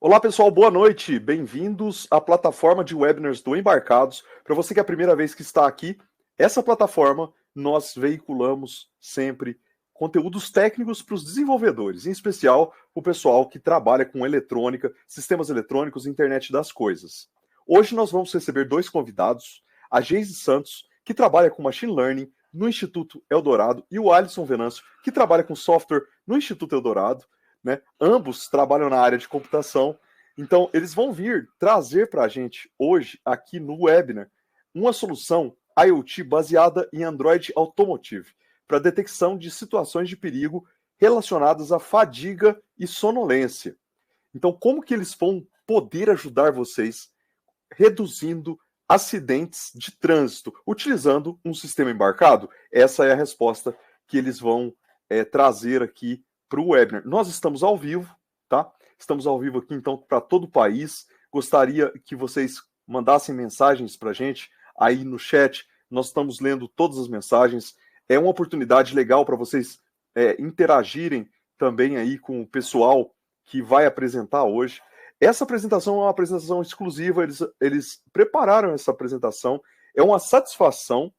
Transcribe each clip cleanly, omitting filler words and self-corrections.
Olá pessoal, boa noite. Bem-vindos à plataforma de webinars do Embarcados. Para você que é a primeira vez que está aqui, essa plataforma nós veiculamos sempre conteúdos técnicos para os desenvolvedores, em especial o pessoal que trabalha com eletrônica, sistemas eletrônicos e internet das coisas. Hoje nós vamos receber dois convidados, a Geise Santos, que trabalha com Machine Learning no Instituto Eldorado, e o Alisson Venâncio, que trabalha com software no Instituto Eldorado. Né? Ambos trabalham na área de computação, então eles vão vir trazer para a gente hoje, aqui no webinar, uma solução IoT baseada em Android Automotive, para detecção de situações de perigo relacionadas à fadiga e sonolência. Então, como que eles vão poder ajudar vocês reduzindo acidentes de trânsito, utilizando um sistema embarcado? Essa é a resposta que eles vão trazer aqui para o webinar. Nós estamos ao vivo, tá? Estamos ao vivo aqui, então, para todo o país. Gostaria que vocês mandassem mensagens para a gente aí no chat. Nós estamos lendo todas as mensagens. É uma oportunidade legal para vocês interagirem também aí com o pessoal que vai apresentar hoje. Essa apresentação é uma apresentação exclusiva, eles prepararam essa apresentação. É uma satisfação.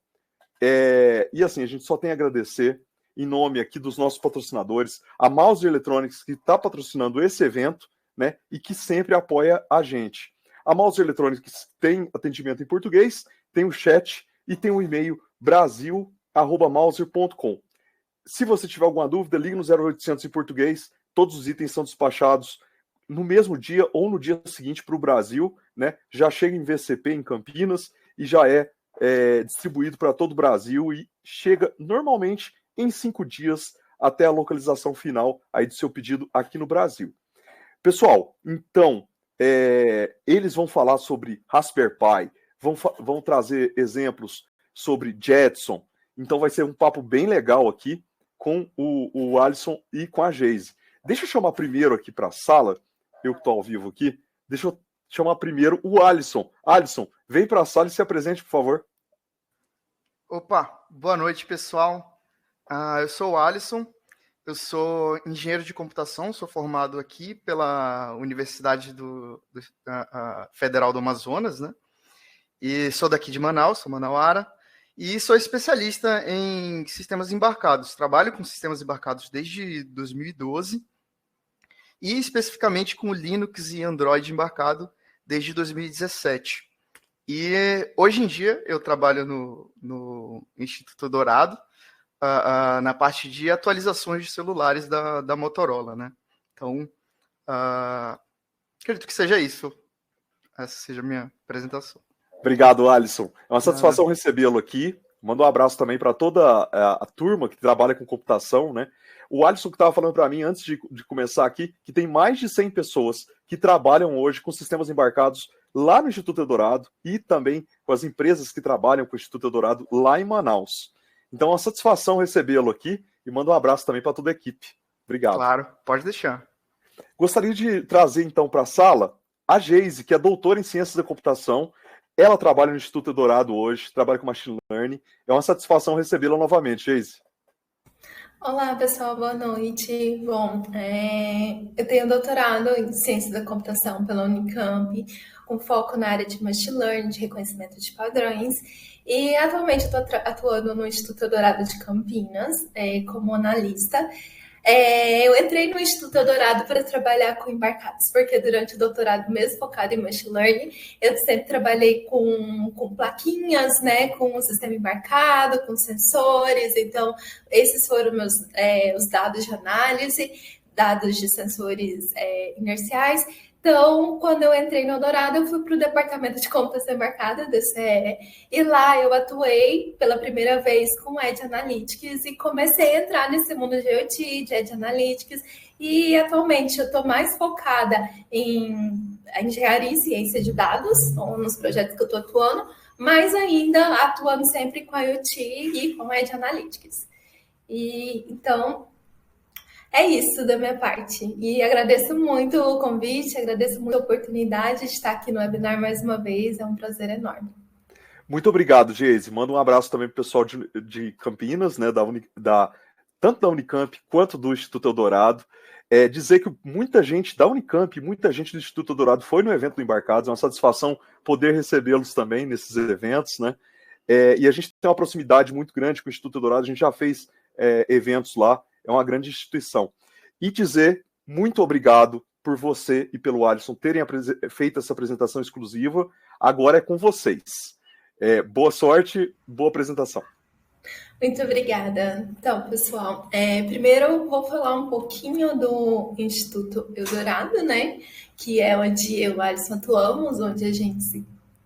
E assim, a gente só tem a agradecer em nome aqui dos nossos patrocinadores, a Mouse Electronics, que está patrocinando esse evento, né, e que sempre apoia a gente. A Mouse Electronics tem atendimento em português, tem o chat e tem o e-mail brasil@mauser.com. Se você tiver alguma dúvida, ligue no 0800 em português, todos os itens são despachados no mesmo dia ou no dia seguinte para o Brasil, né, já chega em VCP em Campinas e já é distribuído para todo o Brasil e chega normalmente em 5 dias até a localização final aí do seu pedido aqui no Brasil. Pessoal, então, eles vão falar sobre Raspberry Pi, vão trazer exemplos sobre Jetson, então vai ser um papo bem legal aqui com o Alisson e com a Geise. Deixa eu chamar primeiro aqui para a sala, eu que estou ao vivo aqui, deixa eu chamar primeiro o Alisson. Alisson, vem para a sala e se apresente, por favor. Opa, boa noite, pessoal. Eu sou o Alisson, eu sou engenheiro de computação, sou formado aqui pela Universidade Federal do Amazonas, né? E sou daqui de Manaus, sou manauara, e sou especialista em sistemas embarcados. Trabalho com sistemas embarcados desde 2012 e especificamente com Linux e Android embarcado desde 2017. E hoje em dia eu trabalho no Instituto Eldorado, na parte de atualizações de celulares da Motorola, né? Então, acredito que seja isso. Essa seja a minha apresentação. Obrigado, Alisson. É uma satisfação recebê-lo aqui. Manda um abraço também para toda a turma que trabalha com computação, né? O Alisson que estava falando para mim antes de começar aqui, que tem mais de 100 pessoas que trabalham hoje com sistemas embarcados lá no Instituto Eldorado e também com as empresas que trabalham com o Instituto Eldorado lá em Manaus. Então, é uma satisfação recebê-lo aqui e manda um abraço também para toda a equipe. Obrigado. Claro, pode deixar. Gostaria de trazer, então, para a sala a Geise, que é doutora em Ciências da Computação. Ela trabalha no Instituto Eldorado hoje, trabalha com Machine Learning. É uma satisfação recebê-la novamente, Geise. Olá, pessoal, boa noite. Bom, eu tenho doutorado em Ciências da Computação pela Unicamp, com foco na área de Machine Learning, de reconhecimento de padrões. E atualmente eu estou atuando no Instituto Eldorado de Campinas, como analista. Eu entrei no Instituto Eldorado para trabalhar com embarcados, porque durante o doutorado, mesmo focado em Machine Learning, eu sempre trabalhei com plaquinhas, né, com o sistema embarcado, com sensores. Então, esses foram os dados de análise, dados de sensores inerciais. Então, quando eu entrei no Eldorado, eu fui para o Departamento de Computação Embarcada, DCE, e lá eu atuei pela primeira vez com Edge Analytics e comecei a entrar nesse mundo de IoT, de Edge Analytics, e atualmente eu estou mais focada em engenharia e ciência de dados, nos projetos que eu estou atuando, mas ainda atuando sempre com IoT e com Edge Analytics. Então, é isso da minha parte. E agradeço muito o convite, agradeço muito a oportunidade de estar aqui no webinar mais uma vez. É um prazer enorme. Muito obrigado, Geise. Manda um abraço também para o pessoal de Campinas, né, tanto da Unicamp quanto do Instituto Eldorado. dizer que muita gente da Unicamp, muita gente do Instituto Dourado foi no evento do Embarcados, é uma satisfação poder recebê-los também nesses eventos, né? E a gente tem uma proximidade muito grande com o Instituto Dourado, a gente já fez eventos lá, é uma grande instituição. E dizer muito obrigado por você e pelo Alisson terem feito essa apresentação exclusiva, agora é com vocês. Boa sorte, boa apresentação. Muito obrigada. Então, pessoal, primeiro eu vou falar um pouquinho do Instituto Eldorado, né? Que é onde eu e o Alisson atuamos, onde a gente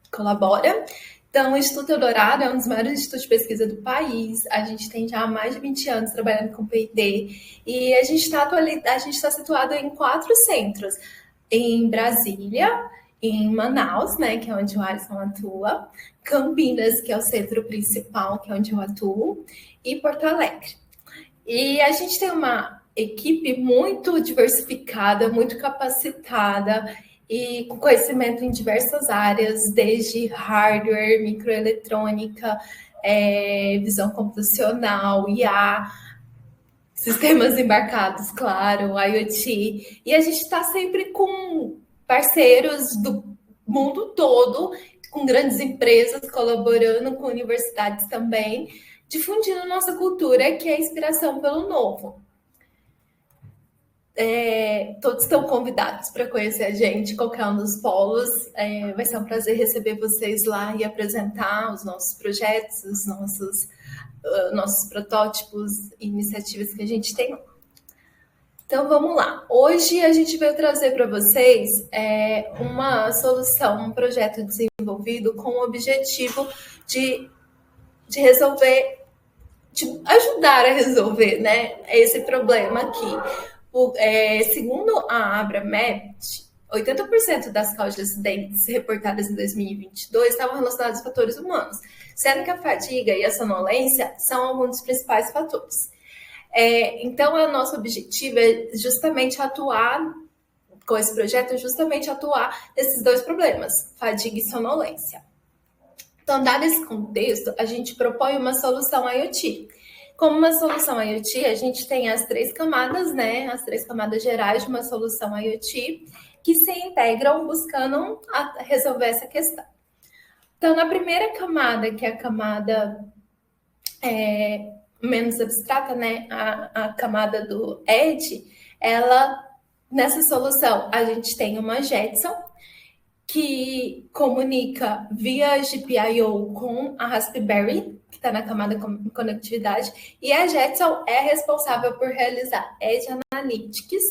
colabora. Então, o Instituto Eldorado é um dos maiores institutos de pesquisa do país. A gente tem já mais de 20 anos trabalhando com P&D e a gente está situado em 4 centros. Em Brasília, em Manaus, né, que é onde o Alisson atua, Campinas, que é o centro principal, que é onde eu atuo, e Porto Alegre. E a gente tem uma equipe muito diversificada, muito capacitada e com conhecimento em diversas áreas, desde hardware, microeletrônica, visão computacional, IA, sistemas embarcados, claro, IoT. E a gente está sempre com parceiros do mundo todo, com grandes empresas colaborando, com universidades também, difundindo nossa cultura, que é a inspiração pelo novo. Todos estão convidados para conhecer a gente, qualquer um dos polos. Vai ser um prazer receber vocês lá e apresentar os nossos projetos, os nossos protótipos e iniciativas que a gente tem. Então, vamos lá. Hoje a gente veio trazer para vocês uma solução, um projeto desenvolvido com o objetivo de resolver, de ajudar a resolver, né, esse problema aqui. Segundo a Abramet, 80% das causas de acidentes reportadas em 2022 estavam relacionadas a fatores humanos, sendo que a fadiga e a sonolência são alguns dos principais fatores. Então, o nosso objetivo é justamente atuar, com esse projeto, atuar nesses 2 problemas, fadiga e sonolência. Então, dado esse contexto, a gente propõe uma solução IoT. Como uma solução IoT, a gente tem as 3 camadas, né? As 3 camadas gerais de uma solução IoT que se integram buscando resolver essa questão. Então, na primeira camada, que é a camada menos abstrata, né? A camada do Edge, nessa solução, a gente tem uma Jetson que comunica via GPIO com a Raspberry, que está na camada de conectividade, e a Jetson é responsável por realizar Edge Analytics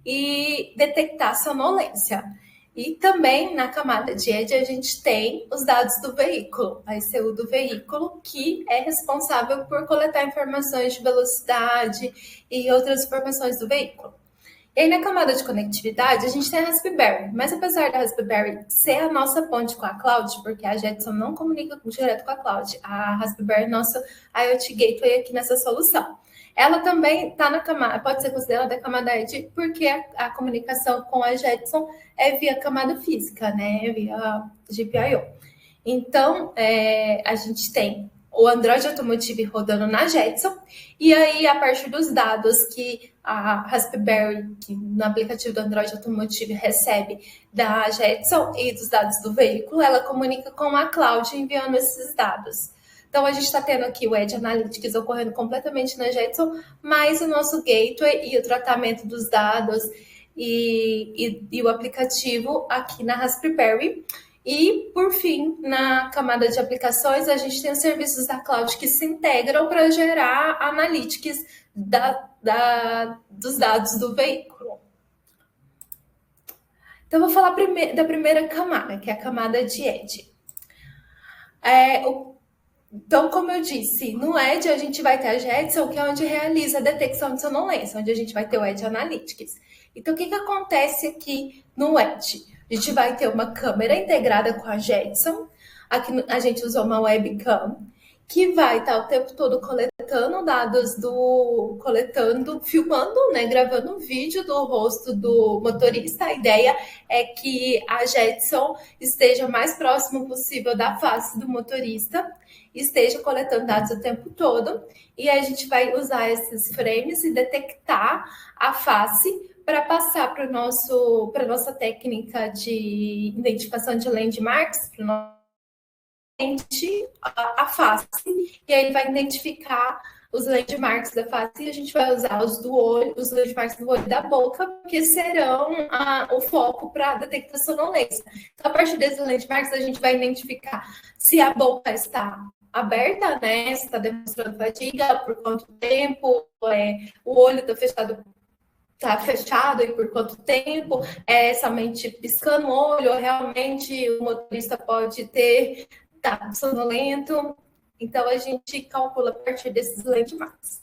e detectar sonolência. E também na camada de Edge a gente tem os dados do veículo, a ECU do veículo, que é responsável por coletar informações de velocidade e outras informações do veículo. E aí, na camada de conectividade, a gente tem a Raspberry, mas apesar da Raspberry ser a nossa ponte com a cloud, porque a Jetson não comunica direto com a cloud, a Raspberry é nosso IoT Gateway aqui nessa solução. Ela também está na camada, pode ser considerada a camada Edge, porque a comunicação com a Jetson é via camada física, né? Via GPIO. Então, a gente tem o Android Automotive rodando na Jetson, e aí, a partir dos dados que a Raspberry, que no aplicativo do Android Automotive recebe da Jetson e dos dados do veículo, ela comunica com a cloud enviando esses dados. Então, a gente está tendo aqui o Edge Analytics ocorrendo completamente na Jetson, mas o nosso gateway e o tratamento dos dados e o aplicativo aqui na Raspberry. E, por fim, na camada de aplicações, a gente tem os serviços da cloud que se integram para gerar analytics dos dados do veículo. Então, eu vou falar da primeira camada, que é a camada de Edge. Então, como eu disse, no Edge a gente vai ter a Jetson, que é onde realiza a detecção de sonolência, onde a gente vai ter o Edge Analytics. Então, o que acontece aqui no Edge? A gente vai ter uma câmera integrada com a Jetson. Aqui a gente usou uma webcam. que vai estar o tempo todo coletando dados filmando, né, gravando um vídeo do rosto do motorista. A ideia é que a Jetson esteja mais próximo possível da face do motorista, esteja coletando dados o tempo todo, e a gente vai usar esses frames e detectar a face para passar para a nossa técnica de identificação de landmarks, para o nosso a face, e aí vai identificar os landmarks da face e a gente vai usar os landmarks do olho e da boca, que serão o foco para detectar sonolência. Então, a partir desses landmarks, a gente vai identificar se a boca está aberta, né? Se está demonstrando fadiga, por quanto tempo, o olho está fechado e por quanto tempo, somente piscando o olho, ou realmente o motorista pode ter sonolento. Então, a gente calcula a partir desses landmarks.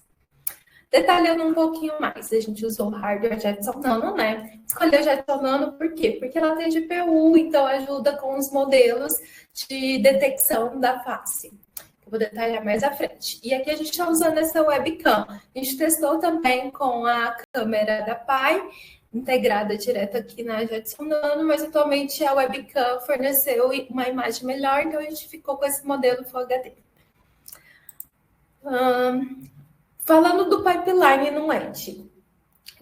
Detalhando um pouquinho mais, a gente usou o hardware Jetson Nano, né? Escolheu Jetson Nano por quê? Porque ela tem GPU, então ajuda com os modelos de detecção da face. Eu vou detalhar mais à frente. E aqui a gente está usando essa webcam. A gente testou também com a câmera da Pi, integrada direto aqui na Jetson Nano, mas atualmente a webcam forneceu uma imagem melhor, então a gente ficou com esse modelo Full HD. Falando do pipeline no LED,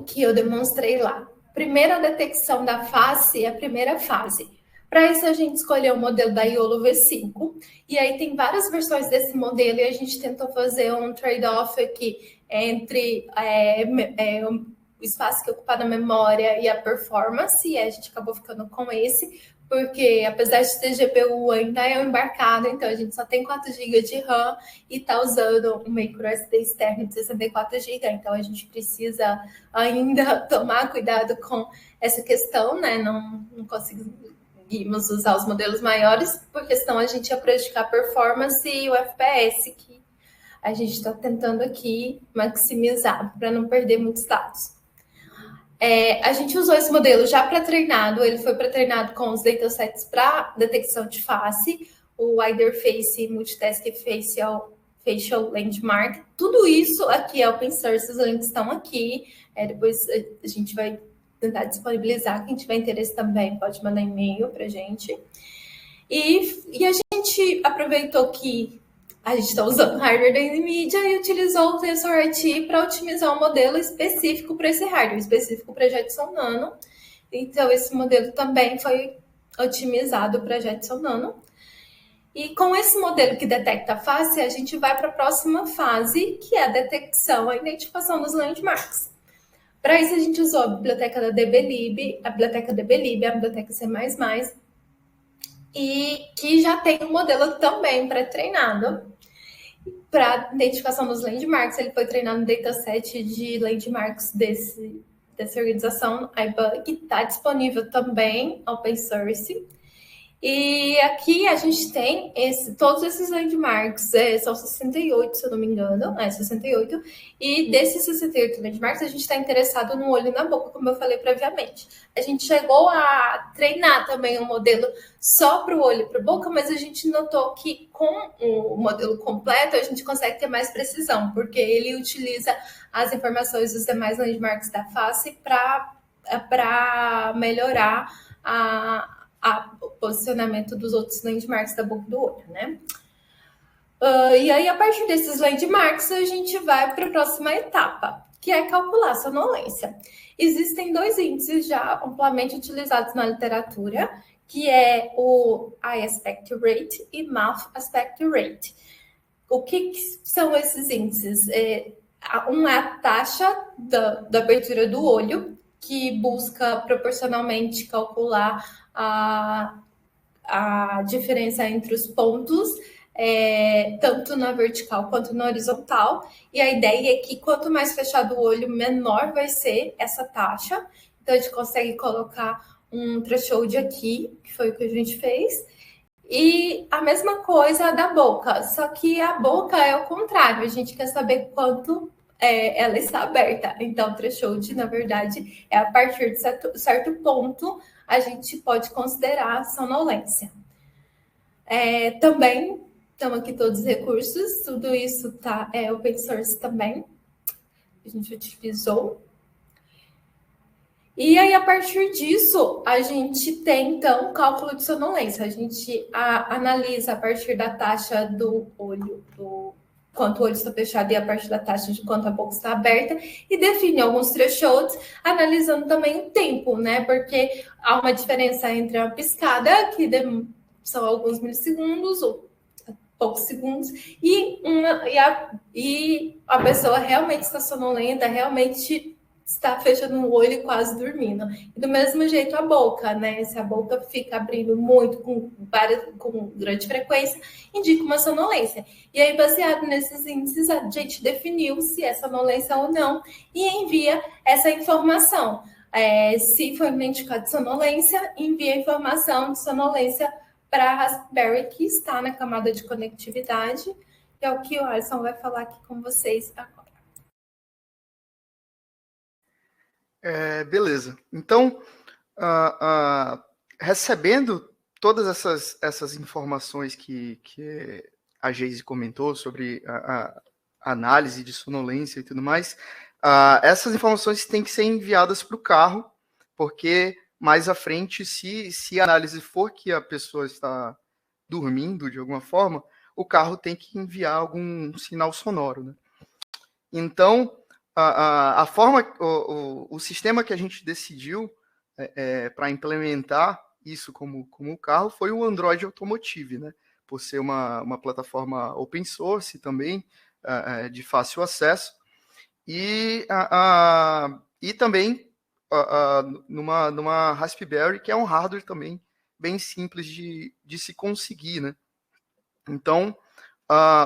que eu demonstrei lá. Primeira detecção da face é a primeira fase. Para isso, a gente escolheu o modelo da Iolo V5, e aí tem várias versões desse modelo, e a gente tentou fazer um trade-off aqui entre o espaço que ocupa na memória e a performance, e a gente acabou ficando com esse, porque apesar de ter GPU, ainda é embarcado, então a gente só tem 4 GB de RAM e está usando um microSD externo de 64 GB, então a gente precisa ainda tomar cuidado com essa questão, né? Não conseguimos usar os modelos maiores, porque senão a gente ia prejudicar a performance e o FPS, que a gente está tentando aqui maximizar para não perder muitos dados. A gente usou esse modelo já pré-treinado, ele foi pré-treinado com os datasets para detecção de face, o Widerface, Multitask Facial Landmark, tudo isso aqui é open source, os links estão aqui, depois a gente vai tentar disponibilizar, quem tiver interesse também pode mandar e-mail para a gente. E a gente aproveitou que a gente está usando hardware da NVIDIA e utilizou o TensorRT para otimizar um modelo específico para esse hardware, específico para Jetson Nano. Então, esse modelo também foi otimizado para Jetson Nano. E com esse modelo que detecta a face, a gente vai para a próxima fase, que é a detecção, a identificação dos landmarks. Para isso, a gente usou a biblioteca da DBLib, a biblioteca DBLib, a biblioteca C++, e que já tem um modelo também pré-treinado para identificação dos landmarks. Ele foi treinado no dataset de landmarks dessa organização, iBug, está disponível também, open source. E aqui a gente tem todos esses landmarks, são 68, se eu não me engano, 68, e desses 68 landmarks a gente está interessado no olho e na boca, como eu falei previamente. A gente chegou a treinar também um modelo só para o olho e para a boca, mas a gente notou que com o modelo completo a gente consegue ter mais precisão, porque ele utiliza as informações dos demais landmarks da face para melhorar o posicionamento dos outros landmarks da boca do olho, né? E aí, a partir desses landmarks, a gente vai para a próxima etapa, que é calcular a sonolência. Existem 2 índices já amplamente utilizados na literatura, que é o Eye Aspect Rate e Mouth Aspect Rate. O que são esses índices? Um é a taxa da abertura do olho, que busca proporcionalmente calcular a diferença entre os pontos, tanto na vertical quanto na horizontal, e a ideia é que quanto mais fechado o olho, menor vai ser essa taxa. Então, a gente consegue colocar um threshold aqui, que foi o que a gente fez, e a mesma coisa da boca, só que a boca é o contrário, a gente quer saber quanto ela está aberta. Então, o threshold, na verdade, é a partir de certo ponto, a gente pode considerar sonolência. Também Estão aqui todos os recursos, tudo isso é open source também. A gente utilizou. E aí, a partir disso, a gente tem, então, cálculo de sonolência. A gente analisa a partir da taxa do olho, do quanto o olho está fechado e a partir da taxa de quanto a boca está aberta, e define alguns thresholds, analisando também o tempo, né? Porque há uma diferença entre uma piscada, que são alguns milissegundos, ou poucos segundos, e a pessoa realmente está sonolenta, realmente está fechando o olho e quase dormindo. E do mesmo jeito a boca, né? Se a boca fica abrindo muito com grande frequência, indica uma sonolência. E aí, baseado nesses índices, a gente definiu se é sonolência ou não e envia essa informação. Se for identificado sonolência, envia a informação de sonolência para a Raspberry, que está na camada de conectividade, que é o que o Alisson vai falar aqui com vocês agora. Beleza. Então, recebendo todas essas informações que a Geise comentou sobre a análise de sonolência e tudo mais, essas informações têm que ser enviadas para o carro, porque mais à frente, se a análise for que a pessoa está dormindo de alguma forma, o carro tem que enviar algum sinal sonoro, né? Então, a forma, o sistema que a gente decidiu para implementar isso como o carro foi o Android Automotive, né? Por ser uma plataforma open source também, de fácil acesso, e também numa Raspberry, que é um hardware também bem simples de se conseguir, né? Então,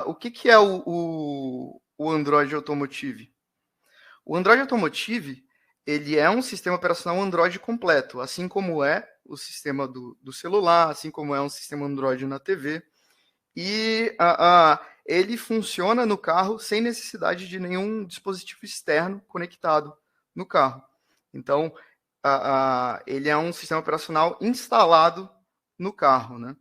o que é o Android Automotive? O Android Automotive, ele é um sistema operacional Android completo, assim como é o sistema do celular, assim como é um sistema Android na TV, e ele funciona no carro sem necessidade de nenhum dispositivo externo conectado no carro. Então, ele é um sistema operacional instalado no carro, né?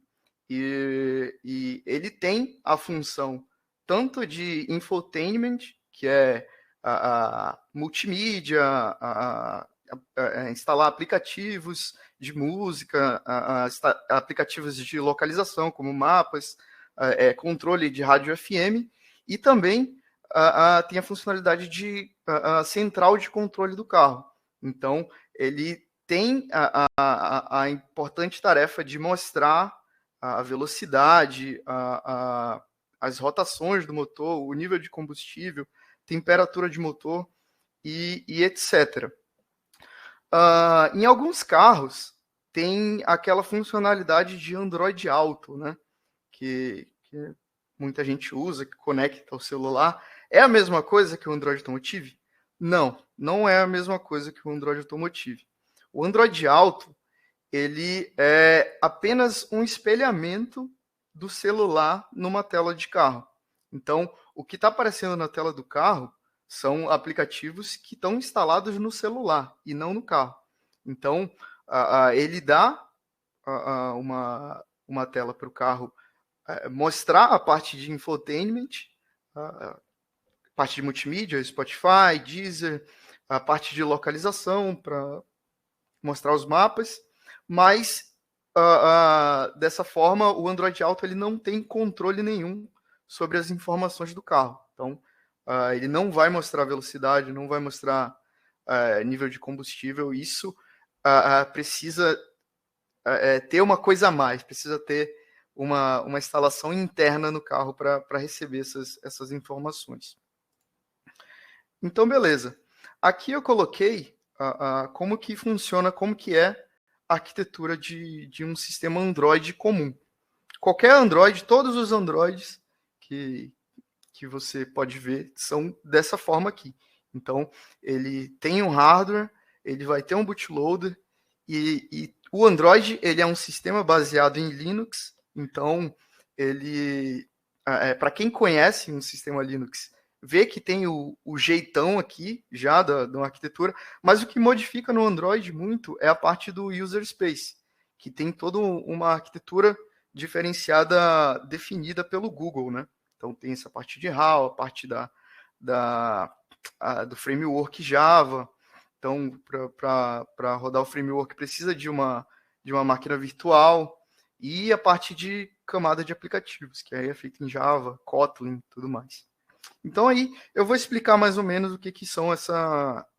E ele tem a função tanto de infotainment, que é multimídia, instalar aplicativos de música, aplicativos de localização, como mapas, controle de rádio FM, e também tem a funcionalidade de central de controle do carro. Então, ele tem a importante tarefa de mostrar a velocidade, as rotações do motor, o nível de combustível, temperatura de motor e etc. Em alguns carros, tem aquela funcionalidade de Android Auto, né? Que muita gente usa, que conecta ao celular. É a mesma coisa que o Android Automotive? Não é a mesma coisa que o Android Automotive. O Android Auto, ele é apenas um espelhamento do celular numa tela de carro. Então, o que está aparecendo na tela do carro são aplicativos que estão instalados no celular e não no carro. Então, ele dá uma tela para o carro mostrar a parte de infotainment, a parte de multimídia, Spotify, Deezer, a parte de localização para mostrar os mapas, mas dessa forma o Android Auto ele não tem controle nenhum sobre as informações do carro. Então, ele não vai mostrar velocidade, não vai mostrar nível de combustível. Isso precisa ter uma coisa a mais, precisa ter uma instalação interna no carro para receber essas informações. Então, beleza. Aqui eu coloquei como que funciona, como que é a arquitetura de um sistema Android comum. Qualquer Android, todos os Androids que você pode ver são dessa forma aqui. Então, ele tem um hardware, ele vai ter um bootloader, e o Android ele é um sistema baseado em Linux. Então, ele, para quem conhece um sistema Linux, vê que tem o jeitão aqui já da arquitetura, mas o que modifica no Android muito é a parte do user space, que tem toda uma arquitetura diferenciada, definida pelo Google, né? Então tem essa parte de HAL, a parte do framework Java. Então, para rodar o framework precisa de uma máquina virtual, e a parte de camada de aplicativos, que aí é feita em Java, Kotlin, tudo mais. Então aí eu vou explicar mais ou menos o que são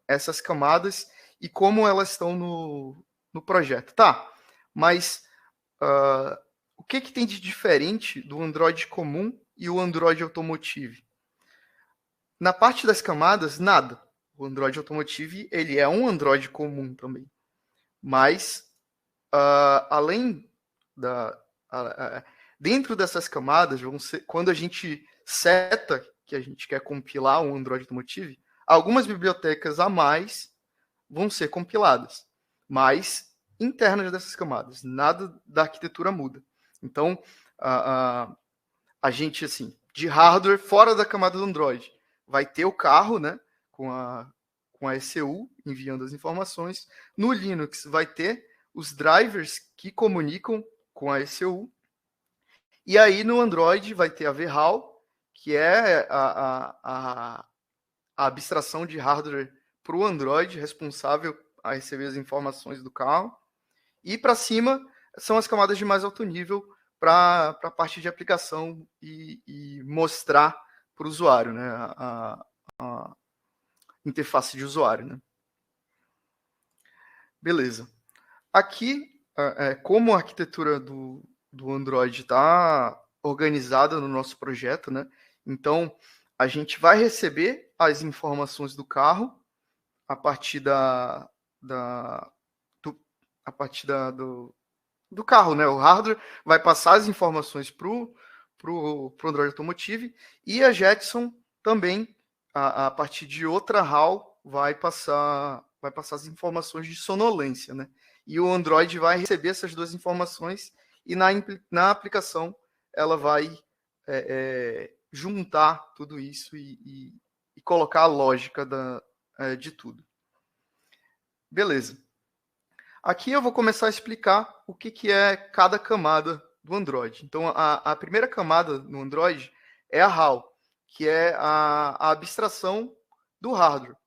essas camadas e como elas estão no projeto. Tá, mas o que tem de diferente do Android comum e o Android Automotive? Na parte das camadas, nada. O Android Automotive, ele é um Android comum também. Mas, além dentro dessas camadas, quando a gente seta que a gente quer compilar um Android Automotive, algumas bibliotecas a mais vão ser compiladas, mas internas dessas camadas. Nada da arquitetura muda. Então, a gente, assim, de hardware, fora da camada do Android, vai ter o carro, né, com a ECU enviando as informações. No Linux vai ter os drivers que comunicam com a ECU. E aí no Android vai ter a VHAL, que é a abstração de hardware para o Android, responsável a receber as informações do carro. E para cima são as camadas de mais alto nível para a parte de aplicação e mostrar para o usuário, né, a interface de usuário, né? Beleza. Aqui, como a arquitetura do Android está organizada no nosso projeto, né? Então, a gente vai receber as informações do carro a partir do carro, né? O hardware vai passar as informações pro Android Automotive, e a Jetson também, a partir de outra HAL, vai passar as informações de sonolência, né? E o Android vai receber essas duas informações e na aplicação ela vai juntar tudo isso e colocar a lógica de tudo. Beleza. Aqui eu vou começar a explicar o que é cada camada do Android. Então, a primeira camada no Android é a HAL, que é a abstração do hardware.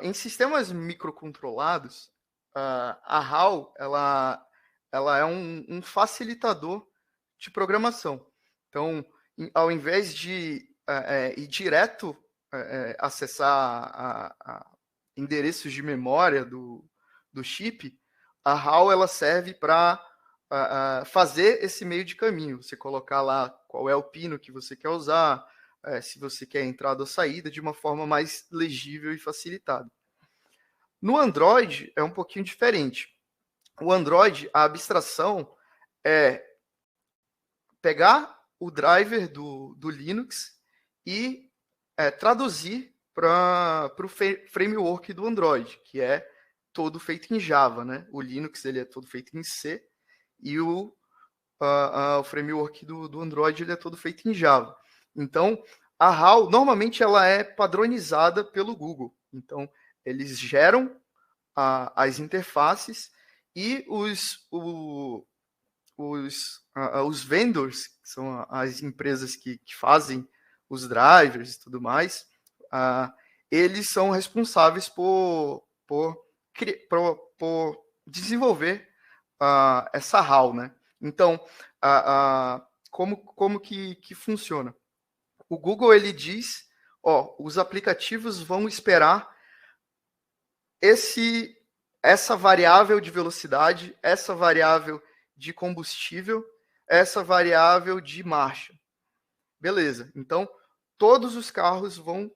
Em sistemas microcontrolados, a HAL ela é um facilitador de programação. Então, ao invés de ir direto acessar endereços de memória do chip, a HAL ela serve para fazer esse meio de caminho. Você colocar lá qual é o pino que você quer usar, se você quer entrada ou saída, de uma forma mais legível e facilitada. No Android é um pouquinho diferente. O Android, a abstração é pegar o driver do Linux e traduzir para o framework do Android, que é todo feito em Java, né? O Linux ele é todo feito em C, e o framework do Android ele é todo feito em Java. Então, a HAL, normalmente, ela é padronizada pelo Google. Então, eles geram as interfaces, e os vendors, que são as empresas que fazem os drivers e tudo mais, eles são responsáveis por desenvolver essa HAL, né? Então, como que funciona? O Google ele diz, os aplicativos vão esperar essa variável de velocidade, essa variável de combustível, essa variável de marcha. Beleza. Então, todos os carros vão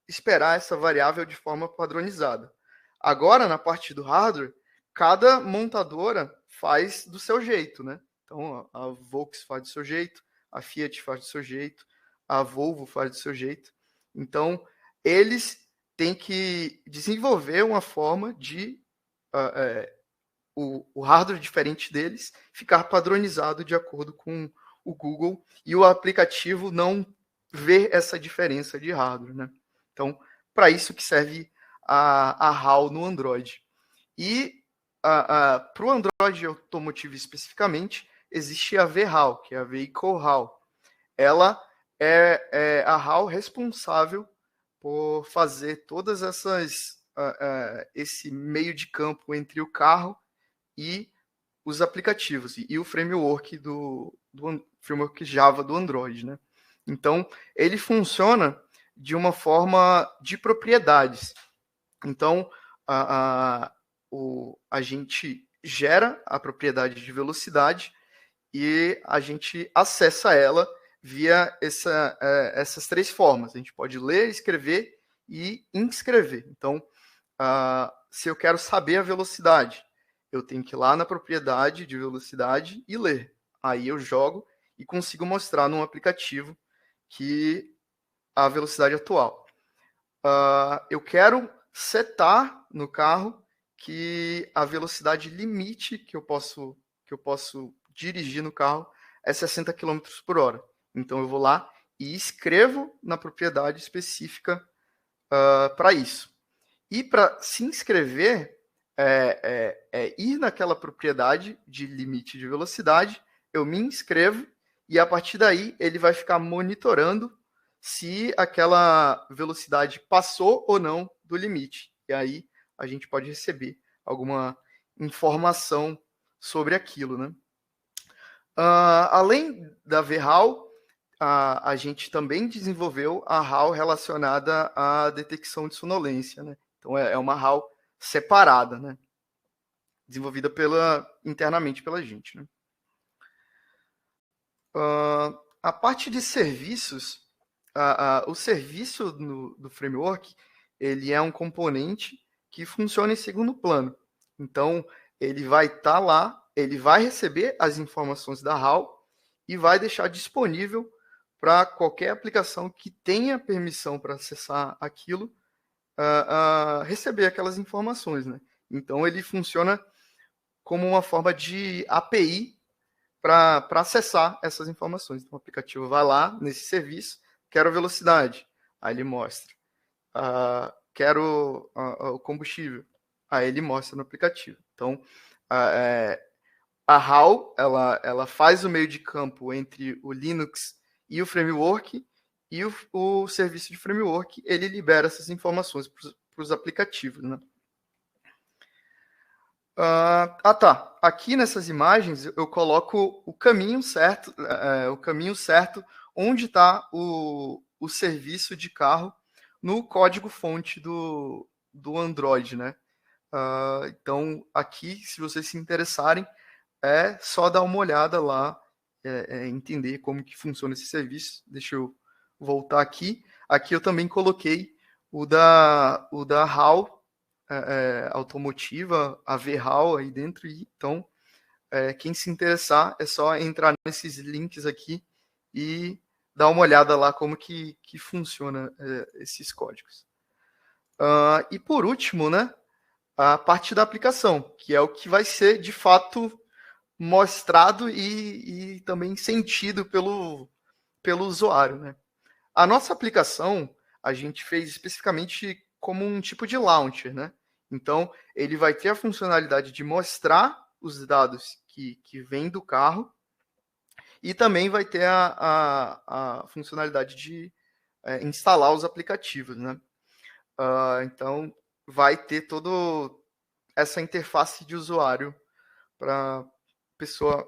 esperar essa variável de forma padronizada. Agora, na parte do hardware, cada montadora faz do seu jeito, né? Então, a Volkswagen faz do seu jeito, a Fiat faz do seu jeito, a Volvo faz do seu jeito. Então, eles têm que desenvolver uma forma de o hardware diferente deles ficar padronizado de acordo com o Google, e o aplicativo não ver essa diferença de hardware, né? Então, para isso que serve a HAL no Android. E para o Android Automotive especificamente, existe a VHAL, que é a Vehicle HAL. Ela é a HAL responsável por fazer todas esse meio de campo entre o carro e os aplicativos e o framework do framework Java do Android, né? Então, ele funciona de uma forma de propriedades. Então, a gente gera a propriedade de velocidade e a gente acessa ela via essas três formas. A gente pode ler, escrever e inscrever. Então, se eu quero saber a velocidade, eu tenho que ir lá na propriedade de velocidade e ler. Aí eu jogo e consigo mostrar num aplicativo que a velocidade atual. Eu quero setar no carro que a velocidade limite que eu posso dirigir no carro é 60 km por hora. Então eu vou lá e escrevo na propriedade específica para isso. E para se inscrever, ir naquela propriedade de limite de velocidade, eu me inscrevo e a partir daí ele vai ficar monitorando se aquela velocidade passou ou não do limite. E aí a gente pode receber alguma informação sobre aquilo, né? Além da VHAL, a gente também desenvolveu a HAL relacionada à detecção de sonolência, né? Então é uma HAL separada, né? Desenvolvida internamente pela gente, né? A parte de serviços, o serviço do framework, ele é um componente que funciona em segundo plano. Então, ele vai estar lá, ele vai receber as informações da HAL e vai deixar disponível para qualquer aplicação que tenha permissão para acessar aquilo, receber aquelas informações, né? Então, ele funciona como uma forma de API para acessar essas informações. Então, o aplicativo vai lá nesse serviço, quero a velocidade, aí ele mostra. Quero o combustível, aí ele mostra no aplicativo. Então, a HAL, ela faz o meio de campo entre o Linux e o framework, e o serviço de framework, ele libera essas informações para os aplicativos, né? Tá. Aqui nessas imagens eu coloco o caminho certo, onde está o serviço de carro no código-fonte do Android, né? Então, aqui, se vocês se interessarem, é só dar uma olhada lá, entender como que funciona esse serviço. Deixa eu voltar aqui. Aqui eu também coloquei o da HAL, automotiva, a VHAL aí dentro. Então, quem se interessar, é só entrar nesses links aqui e dar uma olhada lá como que funciona esses códigos. E por último, né, a parte da aplicação, que é o que vai ser, de fato, mostrado e também sentido pelo usuário, né? A nossa aplicação, a gente fez especificamente como um tipo de launcher, né? Então, ele vai ter a funcionalidade de mostrar os dados que vêm do carro e também vai ter a funcionalidade de instalar os aplicativos, né? Então, vai ter toda essa interface de usuário para a pessoa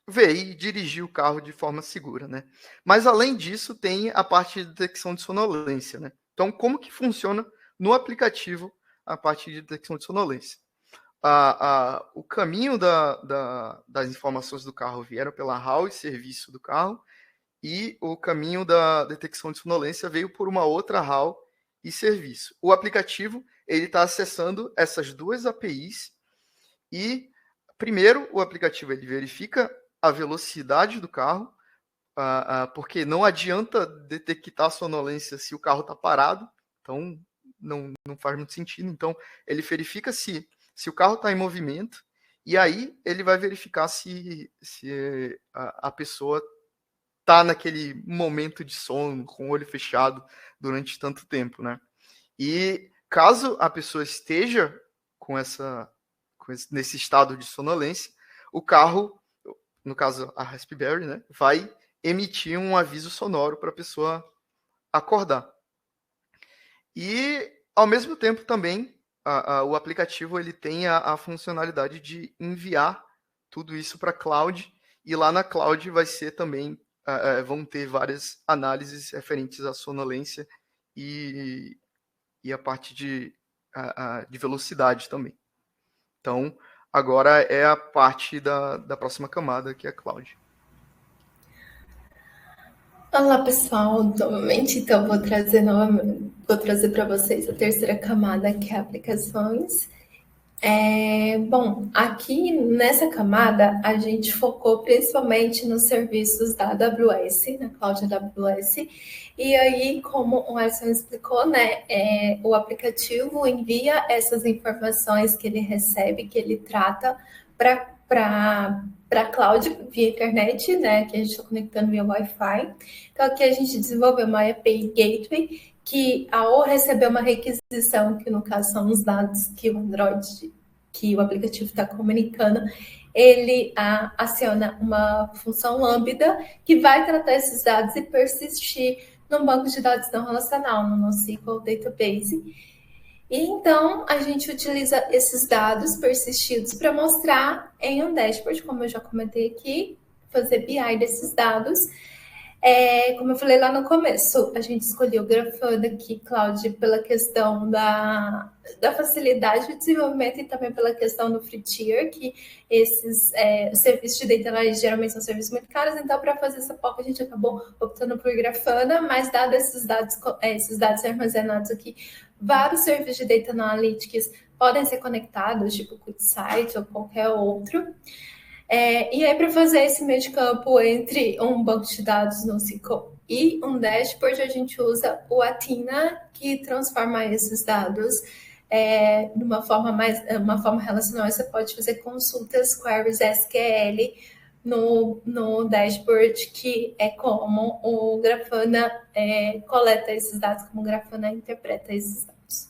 ver e dirigir o carro de forma segura, né? Mas, além disso, tem a parte de detecção de sonolência, né? Então, como que funciona no aplicativo a parte de detecção de sonolência? O caminho das informações do carro vieram pela HAL e serviço do carro, e o caminho da detecção de sonolência veio por uma outra HAL e serviço. O aplicativo ele está acessando essas duas APIs e, primeiro, o aplicativo ele verifica a velocidade do carro, porque não adianta detectar sonolência se o carro está parado, então não faz muito sentido. Então, ele verifica se o carro está em movimento, e aí ele vai verificar se a pessoa está naquele momento de sono, com o olho fechado, durante tanto tempo, né? E caso a pessoa esteja nesse estado de sonolência, o carro no caso a Raspberry, né, vai emitir um aviso sonoro para a pessoa acordar. E, ao mesmo tempo, também, o aplicativo ele tem a funcionalidade de enviar tudo isso para a cloud, e lá na cloud vai ser também, vão ter várias análises referentes à sonolência e a parte de velocidade também. Então, agora é a parte da próxima camada, que é a cloud. Olá, pessoal. Novamente, então, vou trazer para vocês a terceira camada, que é aplicações. Bom, aqui nessa camada, a gente focou principalmente nos serviços da AWS, na cloud AWS. E aí, como o Alisson explicou, né, o aplicativo envia essas informações que ele recebe, que ele trata, para a cloud via internet, né, que a gente está conectando via Wi-Fi. Então, aqui a gente desenvolveu uma API Gateway, que ao receber uma requisição, que no caso são os dados que o Android, que o aplicativo está comunicando, ele aciona uma função lambda que vai tratar esses dados e persistir num banco de dados não relacional, no NoSQL Database. E então a gente utiliza esses dados persistidos para mostrar em um dashboard, como eu já comentei aqui, fazer BI desses dados. Como eu falei lá no começo, a gente escolheu o Grafana aqui, Cloud, pela questão da facilidade de desenvolvimento e também pela questão do free tier, que esses serviços de data analysis geralmente são serviços muito caros, então para fazer essa POC a gente acabou optando por Grafana, mas dado esses dados armazenados aqui, vários serviços de data analytics podem ser conectados, tipo QuickSight ou qualquer outro. E aí, para fazer esse meio de campo entre um banco de dados no SQL e um dashboard, a gente usa o Athena, que transforma esses dados de uma forma relacional. Você pode fazer consultas, queries SQL no dashboard, que é como o Grafana coleta esses dados, como o Grafana interpreta esses dados.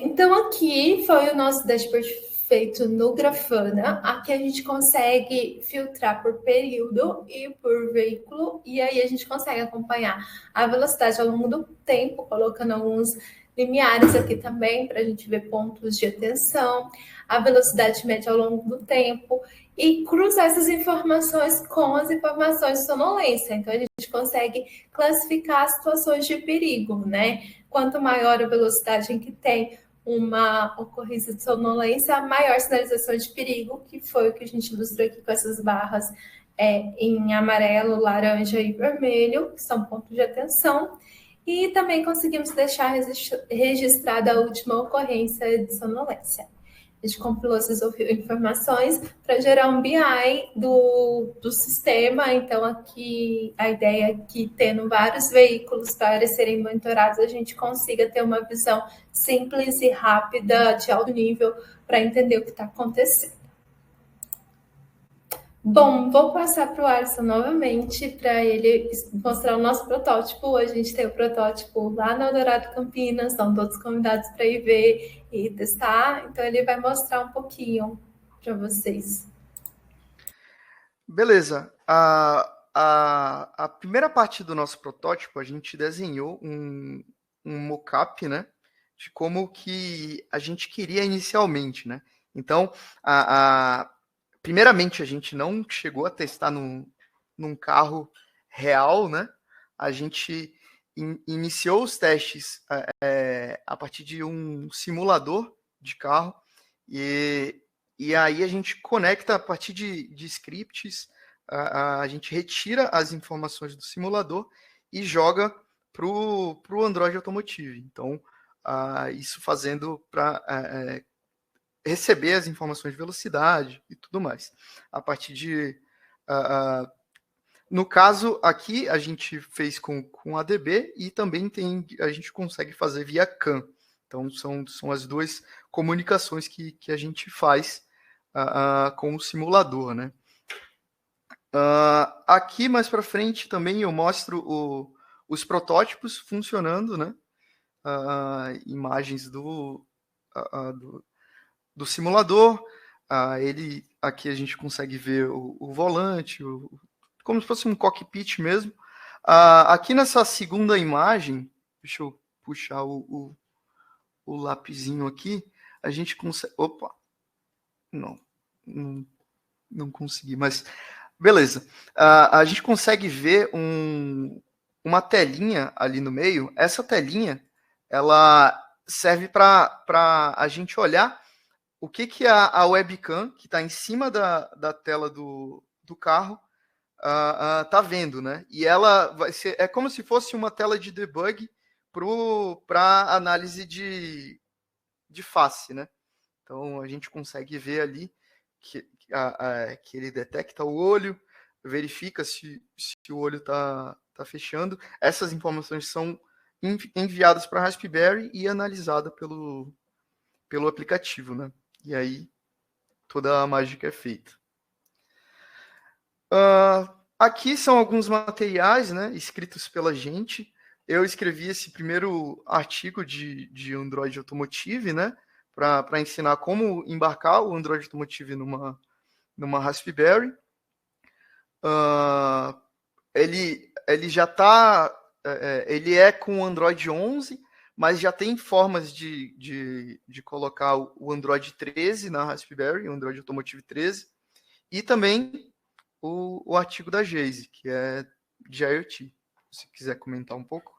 Então, aqui foi o nosso dashboard feito no Grafana. Aqui a gente consegue filtrar por período e por veículo, e aí a gente consegue acompanhar a velocidade ao longo do tempo, colocando alguns limiares aqui também, para a gente ver pontos de atenção, a velocidade média ao longo do tempo, e cruzar essas informações com as informações de sonolência. Então, a gente consegue classificar as situações de perigo, né? Quanto maior a velocidade em que tem uma ocorrência de sonolência, a maior sinalização de perigo, que foi o que a gente ilustrou aqui com essas barras em amarelo, laranja e vermelho, que são pontos de atenção. E também conseguimos deixar registrada a última ocorrência de sonolência. A gente compilou essas informações para gerar um BI do sistema. Então, aqui a ideia é que, tendo vários veículos para serem monitorados, a gente consiga ter uma visão simples e rápida, de alto nível, para entender o que está acontecendo. Bom, vou passar para o Alisson novamente para ele mostrar o nosso protótipo. A gente tem o protótipo lá no Eldorado Campinas, estão todos convidados para ir ver e testar. Então, ele vai mostrar um pouquinho para vocês. Beleza. A primeira parte do nosso protótipo, a gente desenhou um mockup, né, de como que a gente queria inicialmente, né? Então, primeiramente, a gente não chegou a testar num carro real, né? A gente iniciou os testes a partir de um simulador de carro, e aí a gente conecta a partir de scripts, a gente retira as informações do simulador e joga para o Android Automotive. Então, isso fazendo para receber as informações de velocidade e tudo mais. A partir de... no caso, aqui a gente fez com ADB e também a gente consegue fazer via CAN. Então, são as duas comunicações que a gente faz com o simulador, né? Aqui, mais para frente, também eu mostro os protótipos funcionando, né? Imagens do simulador, Ele aqui a gente consegue ver o volante, como se fosse um cockpit mesmo. Aqui nessa segunda imagem, deixa eu puxar o lapisinho aqui, a gente consegue... Opa! Não consegui, mas beleza. A gente consegue ver uma telinha ali no meio. Essa telinha, ela serve para a gente olhar o que a webcam, que está em cima da tela do carro, tá vendo, né? E ela vai ser... É como se fosse uma tela de debug para análise de face, né? Então, a gente consegue ver ali que ele detecta o olho, verifica se o olho está fechando. Essas informações são enviadas para a Raspberry e analisadas pelo aplicativo, né? E aí, toda a mágica é feita. Aqui são alguns materiais, né, escritos pela gente. Eu escrevi esse primeiro artigo de Android Automotive, né, para ensinar como embarcar o Android Automotive numa Raspberry. Ele já está... ele é com Android 11, mas já tem formas de colocar o Android 13 na Raspberry, o Android Automotive 13, e também o artigo da Geise, que é de IoT. Se quiser comentar um pouco.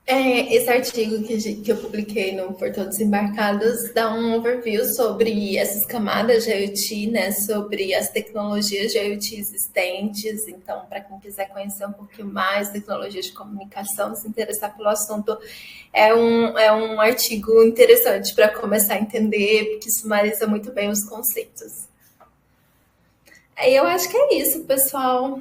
Esse artigo que eu publiquei no Portal dos Embarcados dá um overview sobre essas camadas de IoT, né, sobre as tecnologias de IoT existentes. Então, para quem quiser conhecer um pouquinho mais tecnologias de comunicação, se interessar pelo assunto, é um artigo interessante para começar a entender, porque sumariza muito bem os conceitos. Eu acho que é isso, pessoal.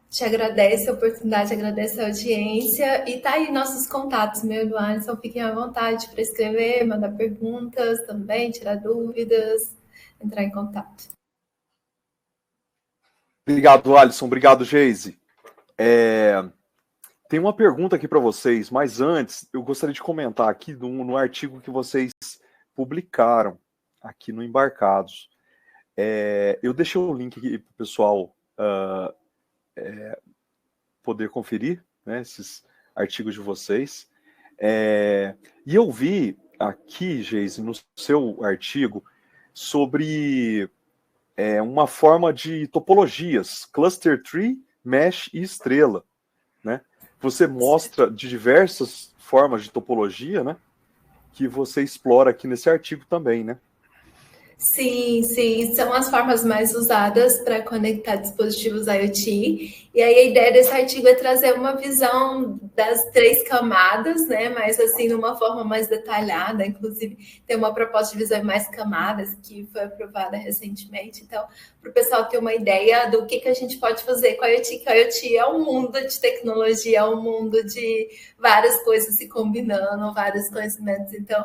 Te agradeço a oportunidade, agradeço a audiência. E tá aí nossos contatos, meu e do Alisson. Fiquem à vontade para escrever, mandar perguntas também, tirar dúvidas, entrar em contato. Obrigado, Alisson. Obrigado, Geise. Tem uma pergunta aqui para vocês, mas antes eu gostaria de comentar aqui no artigo que vocês publicaram aqui no Embarcados. Eu deixei o link aqui para o pessoal poder conferir, né, esses artigos de vocês. E eu vi aqui, Geise, no seu artigo, sobre uma forma de topologias, cluster tree, mesh e estrela, né? Você mostra de diversas formas de topologia, né, que você explora aqui nesse artigo também, né? Sim, são as formas mais usadas para conectar dispositivos IoT. E aí a ideia desse artigo é trazer uma visão das 3 camadas, né? Mas assim, numa forma mais detalhada. Inclusive, tem uma proposta de visão em mais camadas que foi aprovada recentemente. Então, para o pessoal ter uma ideia do que a gente pode fazer com a IoT, que a IoT é um mundo de tecnologia, é um mundo de várias coisas se combinando, vários conhecimentos. Então,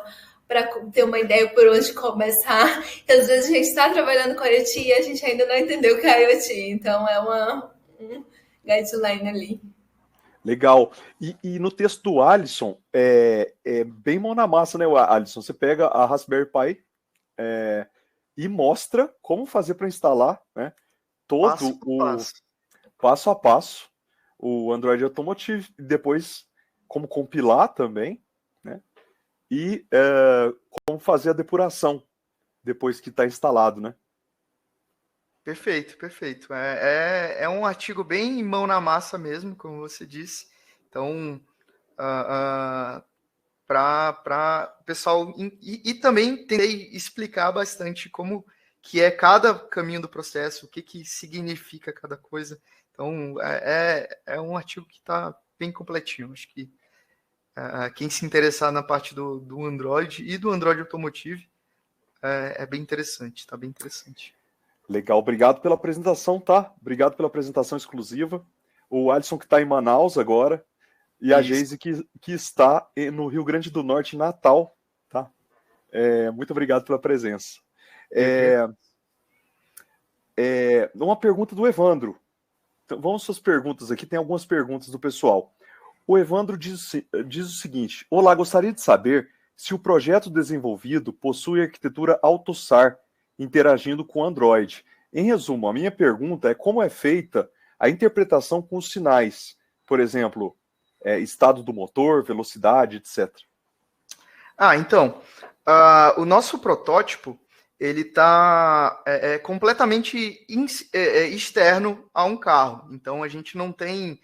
para ter uma ideia por onde começar. Às vezes a gente está trabalhando com a IoT e a gente ainda não entendeu o que é a IoT. Então, é um guideline ali. Legal. E no texto do Alisson, é bem mão na massa, né, Alisson? Você pega a Raspberry Pi e mostra como fazer para instalar, né, todo passo a passo o Android Automotive, e depois como compilar também, né? E como fazer a depuração depois que está instalado, né? Perfeito. É um artigo bem mão na massa mesmo, como você disse. Então, para o pessoal... E também tentei explicar bastante como que é cada caminho do processo, o que significa cada coisa. Então, é um artigo que está bem completinho. Acho que quem se interessar na parte do Android e do Android Automotive é bem interessante, está bem interessante. Legal, obrigado pela apresentação, tá? Obrigado pela apresentação exclusiva. O Alisson que está em Manaus agora e a Geise que está no Rio Grande do Norte, em Natal, tá? Muito obrigado pela presença. Uma pergunta do Evandro. Então, vamos às suas perguntas aqui, tem algumas perguntas do pessoal. O Evandro diz o seguinte: olá, gostaria de saber se o projeto desenvolvido possui arquitetura AutoSAR interagindo com Android. Em resumo, a minha pergunta é como é feita a interpretação com os sinais, por exemplo, estado do motor, velocidade, etc. Então, o nosso protótipo ele está completamente externo a um carro. Então, a gente não tem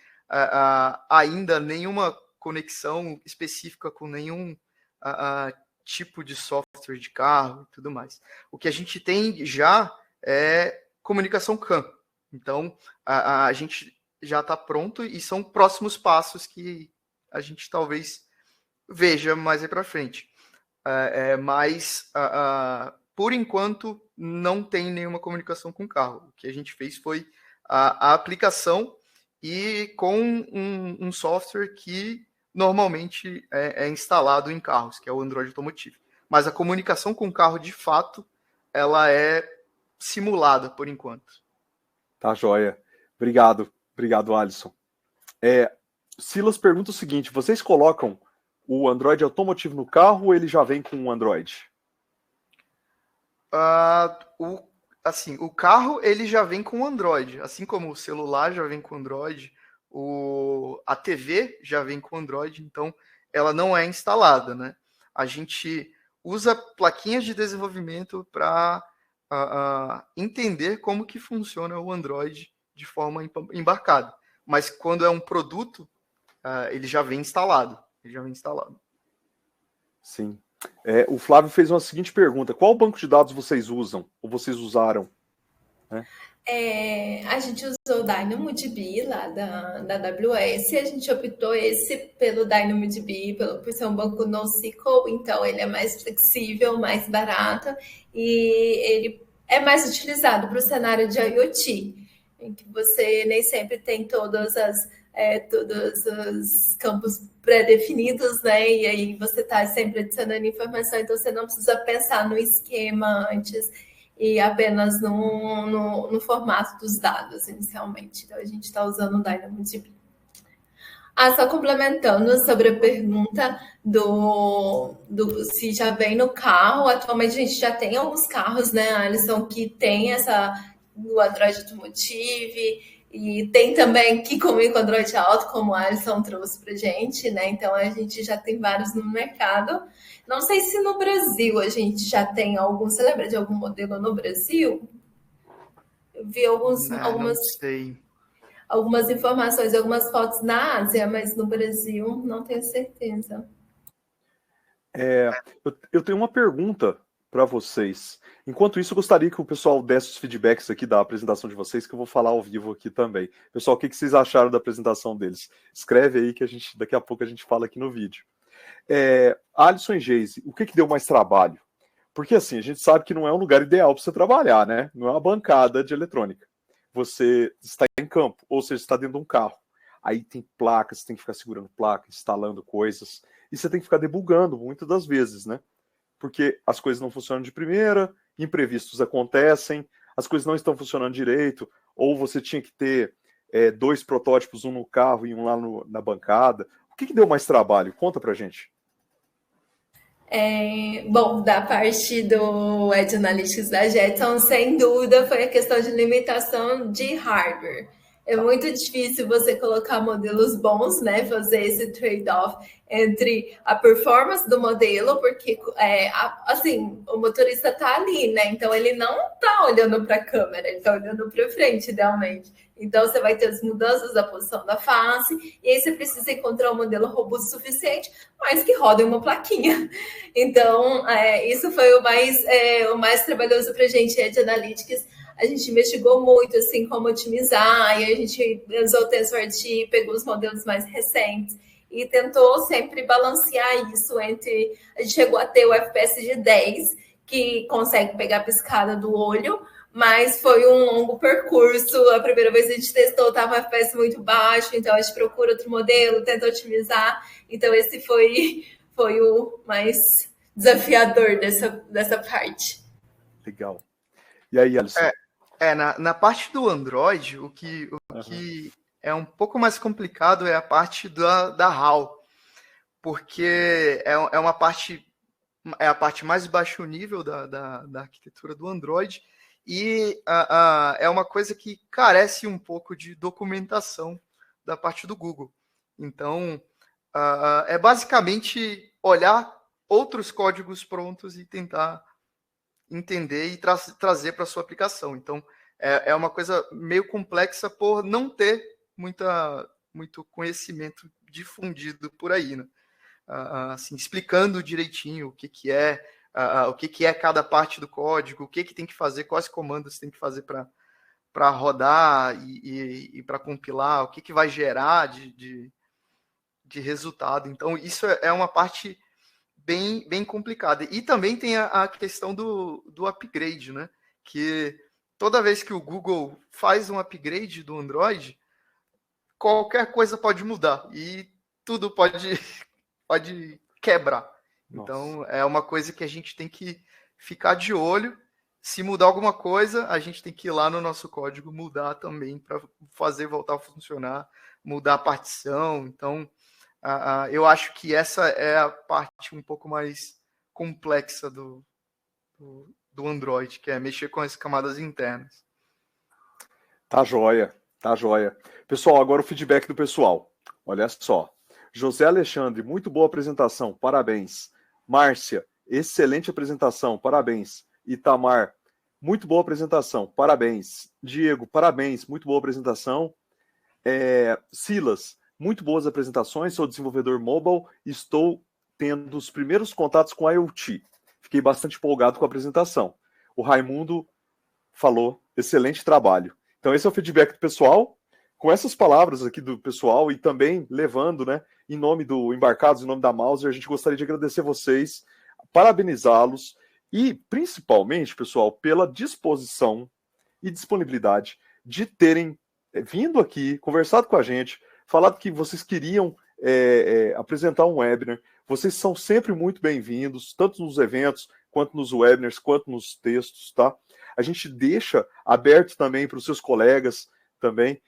ainda nenhuma conexão específica com nenhum tipo de software de carro e tudo mais. O que a gente tem já é comunicação CAN. Então, a gente já está pronto e são próximos passos que a gente talvez veja mais aí para frente. Mas, por enquanto, não tem nenhuma comunicação com o carro. O que a gente fez foi a aplicação e com um software que normalmente é instalado em carros, que é o Android Automotive. Mas a comunicação com o carro, de fato, ela é simulada por enquanto. Tá, joia. Obrigado, Alisson. Silas pergunta o seguinte, vocês colocam o Android Automotive no carro ou ele já vem com o Android? O carro ele já vem com o Android, assim como o celular já vem com o Android, a TV já vem com o Android, então ela não é instalada, né? A gente usa plaquinhas de desenvolvimento para entender como que funciona o Android de forma embarcada. Mas quando é um produto, ele já vem instalado. Sim. O Flávio fez uma seguinte pergunta. Qual banco de dados vocês usam? Ou vocês usaram? A gente usou o DynamoDB lá da AWS. A gente optou pelo DynamoDB, por ser um banco NoSQL, então ele é mais flexível, mais barato e ele é mais utilizado para o cenário de IoT, em que você nem sempre tem todos os campos pré-definidos, né? E aí você está sempre adicionando informação, então você não precisa pensar no esquema antes e apenas no formato dos dados inicialmente. Então a gente está usando o DynamoDB. Só complementando sobre a pergunta do se já vem no carro, atualmente a gente já tem alguns carros, né, Alisson, que tem o Android Automotive, e tem também que comigo com Android Auto, como o Alisson trouxe pra gente, né? Então a gente já tem vários no mercado. Não sei se no Brasil a gente já tem algum. Você lembra de algum modelo no Brasil? Eu vi algumas informações, algumas fotos na Ásia, mas no Brasil não tenho certeza. Eu tenho uma pergunta para vocês. Enquanto isso, eu gostaria que o pessoal desse os feedbacks aqui da apresentação de vocês, que eu vou falar ao vivo aqui também. Pessoal, o que vocês acharam da apresentação deles? Escreve aí que daqui a pouco a gente fala aqui no vídeo. Alisson e Geise, o que deu mais trabalho? Porque assim, a gente sabe que não é um lugar ideal para você trabalhar, né? Não é uma bancada de eletrônica. Você está em campo, ou seja, está dentro de um carro. Aí tem placas, você tem que ficar segurando placa, instalando coisas, e você tem que ficar debugando muitas das vezes, né? Porque as coisas não funcionam de primeira, imprevistos acontecem, as coisas não estão funcionando direito, ou você tinha que ter 2 protótipos, um no carro e um lá na bancada. O que deu mais trabalho? Conta pra gente. Bom, da parte do Edge Analytics da Jetson, sem dúvida, foi a questão de limitação de hardware. É muito difícil você colocar modelos bons, né? Fazer esse trade-off entre a performance do modelo, porque assim, o motorista está ali, né? Então ele não está olhando para a câmera, ele está olhando para frente, idealmente. Então você vai ter as mudanças da posição da face, e aí você precisa encontrar um modelo robusto o suficiente, mas que roda em uma plaquinha. Então, isso foi o mais trabalhoso para a gente, Edge Analytics. A gente investigou muito, assim, como otimizar, e a gente usou o TensorRT, pegou os modelos mais recentes e tentou sempre balancear isso entre... A gente chegou a ter o FPS de 10, que consegue pegar a piscada do olho, mas foi um longo percurso. A primeira vez que a gente testou, estava um FPS muito baixo, então a gente procura outro modelo, tenta otimizar. Então esse foi o mais desafiador dessa parte. Legal. E aí, Alisson? Na parte do Android, o que é um pouco mais complicado é a parte da HAL, porque é uma parte é a parte mais baixo nível da arquitetura do Android, e é uma coisa que carece um pouco de documentação da parte do Google. Então, é basicamente olhar outros códigos prontos e tentar entender e trazer para a sua aplicação. Então, é uma coisa meio complexa por não ter muito conhecimento difundido por aí, né? Assim, explicando direitinho o que é, o que é cada parte do código, o que tem que fazer, quais comandos tem que fazer para rodar e para compilar, o que vai gerar de resultado. Então, isso é uma parte bem complicada. E também tem a questão do upgrade, né? Que toda vez que o Google faz um upgrade do Android, qualquer coisa pode mudar e tudo pode quebrar. Nossa. Então, é uma coisa que a gente tem que ficar de olho. Se mudar alguma coisa, a gente tem que ir lá no nosso código mudar também para fazer voltar a funcionar, mudar a partição. Então, eu acho que essa é a parte um pouco mais complexa do Android, que é mexer com as camadas internas. Tá joia, tá joia. Pessoal, agora o feedback do pessoal. Olha só. José Alexandre, muito boa apresentação, parabéns. Márcia, excelente apresentação, parabéns. Itamar, muito boa apresentação, parabéns. Diego, parabéns, muito boa apresentação. Silas, muito boas apresentações, sou desenvolvedor mobile e estou tendo os primeiros contatos com a IoT. Fiquei bastante empolgado com a apresentação. O Raimundo falou, excelente trabalho. Então esse é o feedback do pessoal. Com essas palavras aqui do pessoal e também levando, né, em nome do Embarcados, em nome da Mouser, a gente gostaria de agradecer vocês, parabenizá-los e, principalmente, pessoal, pela disposição e disponibilidade de terem vindo aqui, conversado com a gente, falado que vocês queriam apresentar um webinar. Vocês são sempre muito bem-vindos, tanto nos eventos, quanto nos webinars, quanto nos textos, tá? A gente deixa aberto também para os seus colegas também,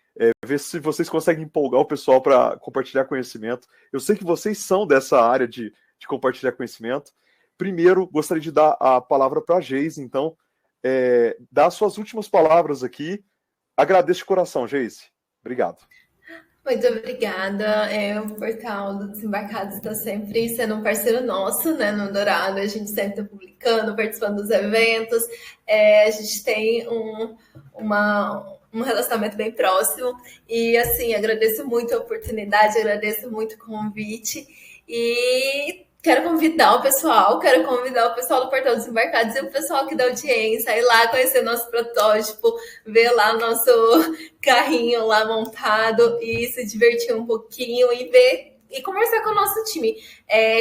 ver se vocês conseguem empolgar o pessoal para compartilhar conhecimento. Eu sei que vocês são dessa área de compartilhar conhecimento. Primeiro, gostaria de dar a palavra para a Geise, então, dar suas últimas palavras aqui. Agradeço de coração, Geise. Obrigado. Muito obrigada. O portal do Desembarcados está sempre sendo um parceiro nosso, né, no Dourado. A gente sempre está publicando, participando dos eventos. A gente tem um relacionamento bem próximo. E, assim, agradeço muito a oportunidade, agradeço muito o convite. E quero convidar o pessoal do Portal dos Embarcados e o pessoal aqui da audiência a ir lá conhecer nosso protótipo, ver lá nosso carrinho lá montado e se divertir um pouquinho e ver e conversar com o nosso time.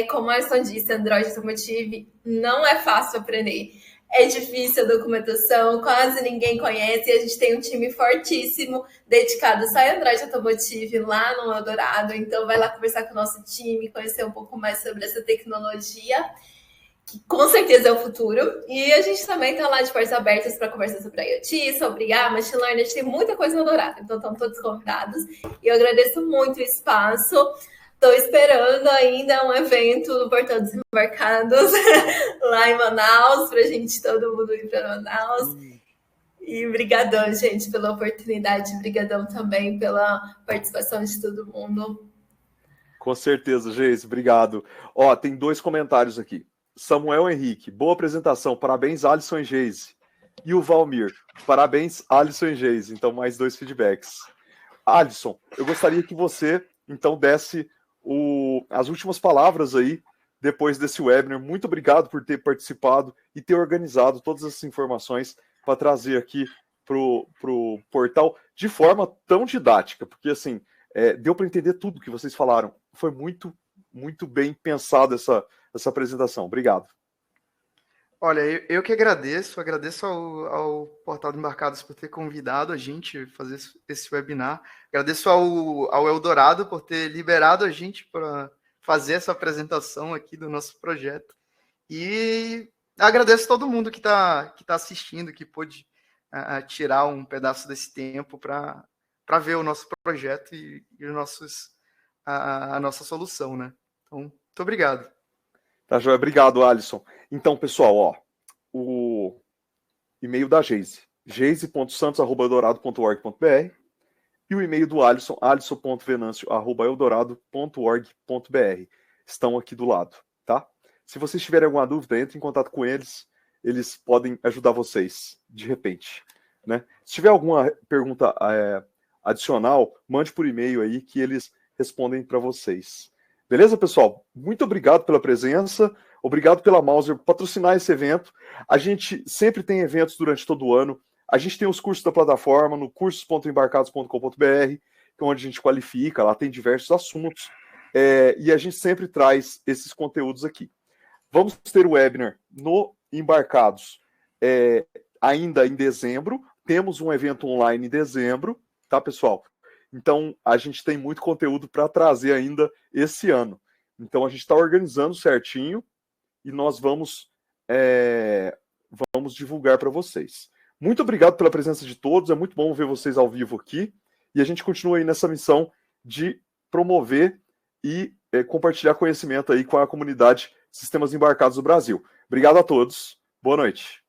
Como a Alisson disse, Android Automotive não é fácil aprender. É difícil a documentação, quase ninguém conhece, e a gente tem um time fortíssimo, dedicado só a Android Automotive lá no Eldorado, então vai lá conversar com o nosso time, conhecer um pouco mais sobre essa tecnologia, que com certeza é o futuro, e a gente também está lá de portas abertas para conversar sobre a IoT, sobre IA, Machine Learning, a gente tem muita coisa no Eldorado, então estão todos convidados, e eu agradeço muito o espaço. Estou esperando ainda um evento no Portal dos Embarcados lá em Manaus, para a gente todo mundo ir para Manaus. E brigadão, gente, pela oportunidade. Brigadão também pela participação de todo mundo. Com certeza, Geise, obrigado. Ó, tem 2 comentários aqui. Samuel Henrique, boa apresentação, parabéns, Alisson e Geise. E o Valmir, parabéns, Alisson e Geise. Então, mais 2 feedbacks. Alisson, eu gostaria que você, então, desse as últimas palavras aí, depois desse webinar. Muito obrigado por ter participado e ter organizado todas essas informações para trazer aqui para o portal de forma tão didática, porque assim, deu para entender tudo que vocês falaram. Foi muito, muito bem pensada essa apresentação. Obrigado. Olha, eu que agradeço ao Portal de Embarcados por ter convidado a gente a fazer esse webinar, agradeço ao Eldorado por ter liberado a gente para fazer essa apresentação aqui do nosso projeto, e agradeço todo mundo que tá assistindo, que pôde tirar um pedaço desse tempo para ver o nosso projeto e a nossa solução, né? Então, muito obrigado. Tá, joia? Obrigado, Alisson. Então, pessoal, ó, o e-mail da Geise, geise.santos@eldorado.org.br, e o e-mail do Alisson, alisson.venancio@eldorado.org.br. Estão aqui do lado, tá? Se vocês tiverem alguma dúvida, entre em contato com eles, eles podem ajudar vocês, de repente, né? Se tiver alguma pergunta adicional, mande por e-mail aí que eles respondem para vocês. Beleza, pessoal? Muito obrigado pela presença, obrigado pela Mauser patrocinar esse evento. A gente sempre tem eventos durante todo o ano. A gente tem os cursos da plataforma no cursos.embarcados.com.br, que é onde a gente qualifica, lá tem diversos assuntos, e a gente sempre traz esses conteúdos aqui. Vamos ter o webinar no Embarcados ainda em dezembro. Temos um evento online em dezembro, tá, pessoal? Então, a gente tem muito conteúdo para trazer ainda esse ano. Então, a gente está organizando certinho e nós vamos divulgar para vocês. Muito obrigado pela presença de todos. É muito bom ver vocês ao vivo aqui. E a gente continua aí nessa missão de promover e compartilhar conhecimento aí com a comunidade de sistemas embarcados do Brasil. Obrigado a todos. Boa noite.